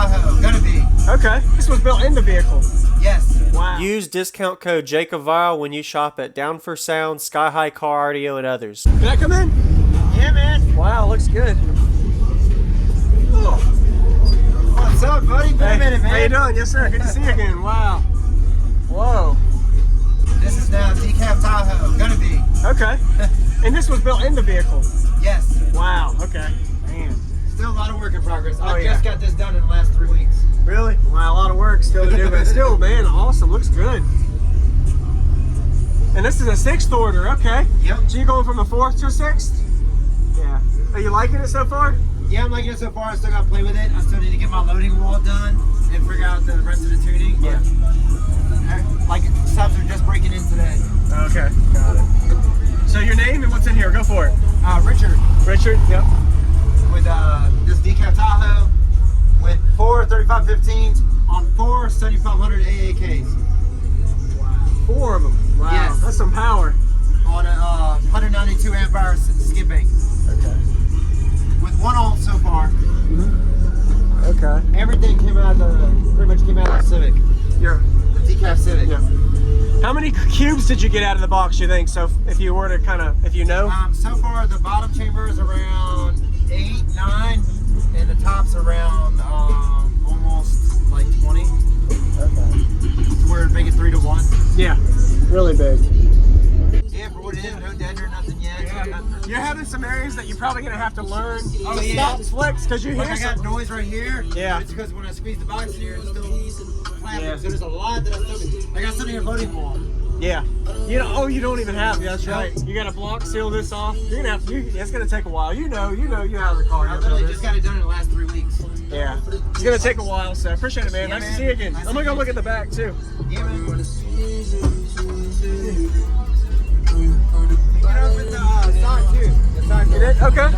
Tahoe, gonna be. Okay, this was built in the vehicle. Yes. Wow. Use discount code JacobViral when you shop at Down for Sound, SkyHigh Car Audio, and others. Can I come in? Yeah, man. Wow, looks good. Oh. What's up, buddy? Been a minute, man. How you doing? Yes, sir. Good to see you again. Wow. Whoa. This is now Decaf Tahoe, gonna be. Okay. And this was built in the vehicle. Yes. Wow. Okay. Man. Still a lot of work in progress. Oh, I yeah. just got this done in the last 3 weeks. Really? Wow, a lot of work still to do, but still, man, awesome. Looks good. And this is a 6th order. Okay. Yep. So you're going from a 4th to a 6th? Yeah. Are you liking it so far? Yeah, I'm liking it so far. I still gotta play with it. I still need to get my loading wall done and figure out the rest of the tuning. But like subs are just breaking in today. Okay. Got it. So your name and what's in here? Go for it. Richard. Richard? Yep. With this Decaf Tahoe with 4 3515s on 4 7500 AAKs. Wow. 4 of them. Wow. Yes. That's some power. On a 192 amp hour skid bank. Okay. With 1 alt so far. Okay. Everything came out of the, pretty much came out of the Civic. The Decaf Civic. Yeah. How many cubes did you get out of the box, you think? So if you were to kind of, if you know? So far the bottom chamber is around 8, 9, and the top's around almost like 20. Okay. We're making 3 to 1. Yeah. Really big. Yeah, for what it is, no dead or nothing yet. Yeah. You're having some areas that you're probably going to have to learn Oh, to yeah. stop flex because you Like hear I got some. noise right here. Yeah. It's because when I squeeze the box in here, it's still clapping. Yeah. So there's a lot that I still. I got something in loading wall. Yeah. You know, oh, you don't even have. Yeah, that's Nope. right. You got to block seal this off. You're gonna have to. It's gonna take a while. You know how the car. I literally just got it done in the last 3 weeks. Yeah. It's gonna take a while. So appreciate it, man. Yeah, nice to man. see you again. Nice I'm gonna to go meet look you. at the back too. Yeah, man. Get up in the side too. The side You did? Okay.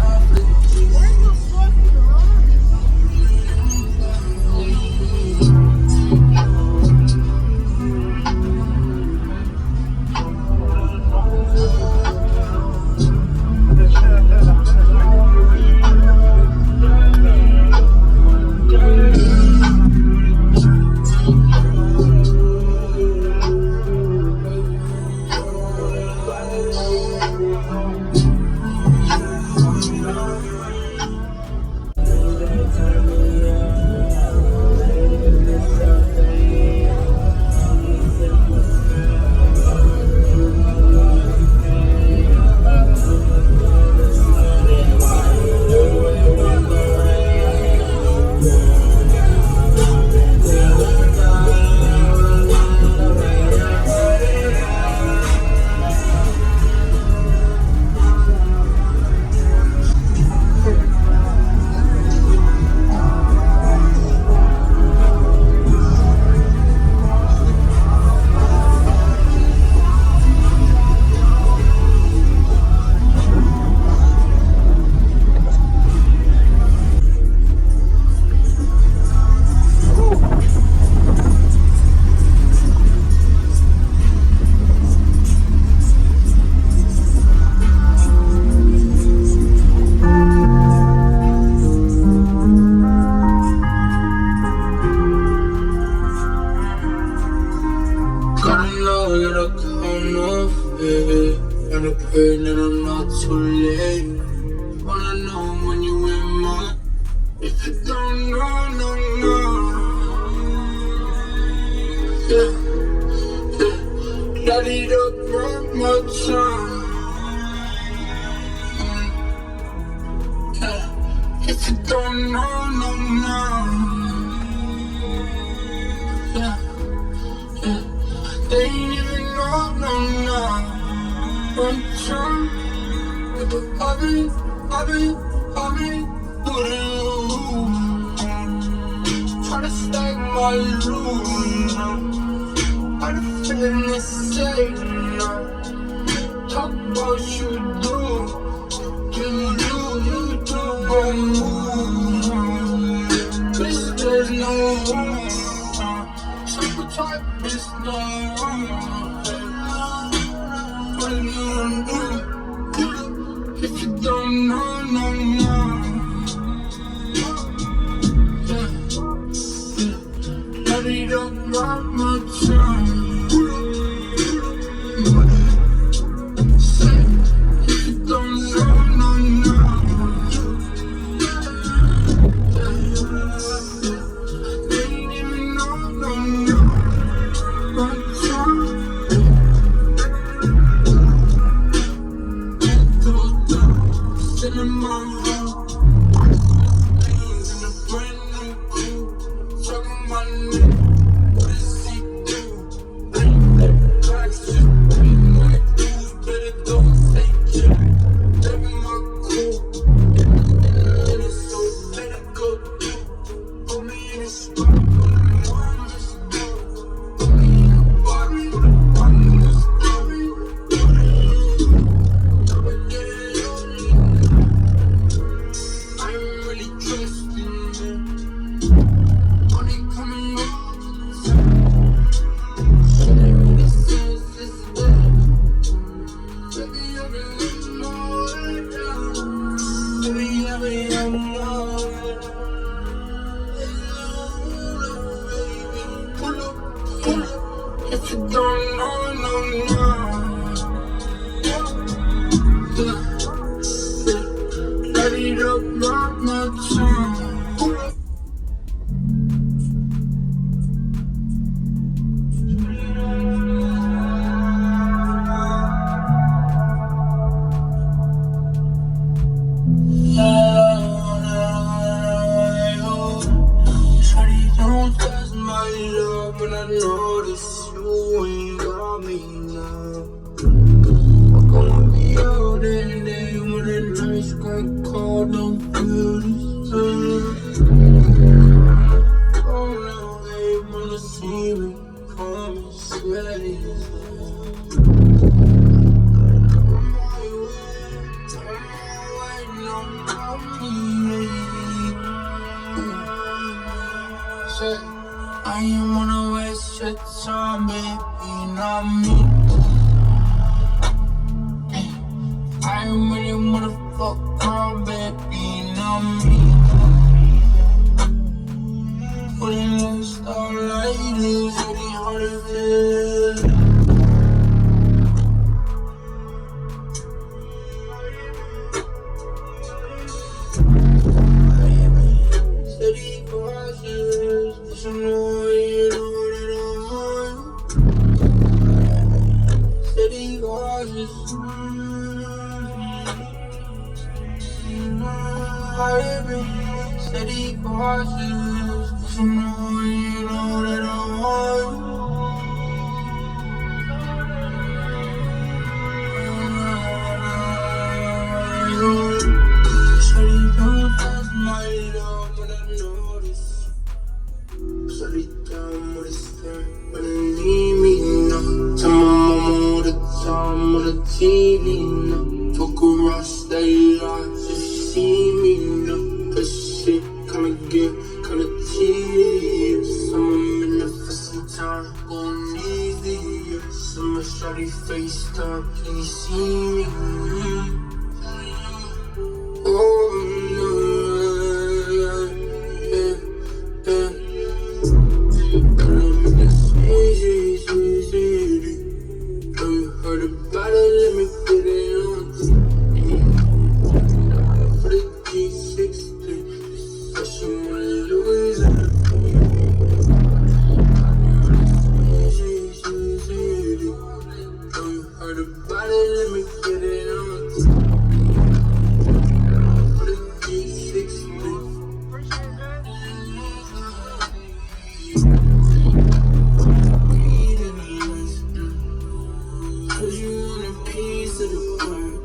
And I pray that I'm not too late. Wanna know when you in mine. If you don't know, no. Yeah. Light it up one more time. Yeah. If you don't know, no. Yeah. They ain't even know, no. One time, I've been with you. Tryna stay my room. I'm feeling insane. Talk about you do. You do one move. Bitch, there's no room. Super type, bitch, no room. If you don't know, no. Yeah. Ready to rock my time. Say, if you don't know, no, no. They ain't even know, no, no. My time. Sitting in my home. Things in a brand new coupe. Talking my name. What does he do? I ain't that toxic. My dudes better don't say shit. Never my cool. And it's so better go do. Put me in a spot. I'm just doing. Put me in a body. I'm just doing. Never get it lonely. I'm really trusting you. Money coming up. Shit ain't really sense this way. Baby, I've been living my way down. Baby, I've been young now. Pull up, pull up. If you don't know, no, no. Ready to rock my time. Pull up. Shawty, don't test my love, but I notice you ain't got me now. I'm gonna be out any day when the night's gonna call, don't feel the same. Oh no, they wanna see me, come and sweat it. I ain't wanna waste your time, baby, not me. I really wanna fuck around, baby, not me. Putting on starlight is really hard to feel. Steady cautious, but you know that I'm on. Steady cautious. Steady cautious, but you know that I'm on. Shawty, don't touch my love when I notice. Shawty, down with a stare when I need me now. Tell my mama all the time on the TV now. Fuck around, stay alive, just see me now. That shit kinda get kinda tedious. I'm in the for some time, going easy. Summer shawty FaceTime, can you see me? Oh no, yeah. I'm in the city. Oh, you heard about it, let me get it on. For the G60, special one Louisiana. Oh, you heard about it, let me get it on. For the G60. Cause you want a piece of the pie.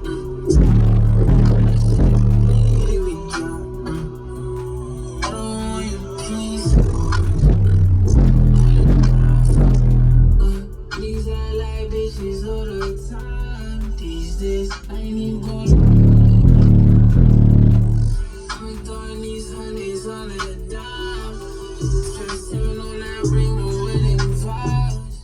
Here we go. I don't want your piece of the pie. These are like bitches all the time. These days, I ain't even gonna. I'm throwing these honeys on the dime. Stressing on that ring, the wedding vows.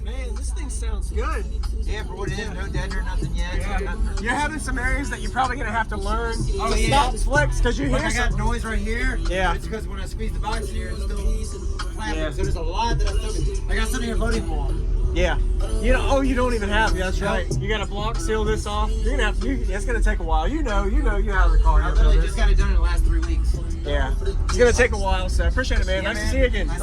Man, this thing sounds good. Yeah, it for what it is. No deader, nothing yet. You're having some areas that you're probably gonna have to learn Oh, to yeah. stop flex because you Like hear I got some. noise right here. Yeah. It's because when I squeeze the box in here, it's still clapping. Yeah. So there's a lot that I still. Like I still need a loading wall. Yeah. You know. Oh, you don't even have. Yeah, that's right. You got to block seal this off. You're gonna have to. It's gonna take a while. You know. You have the car. I literally just got it done in the last 3 weeks. Yeah. It's gonna take a while. So I appreciate it, man. Yeah, Nice to man. see you again. Nice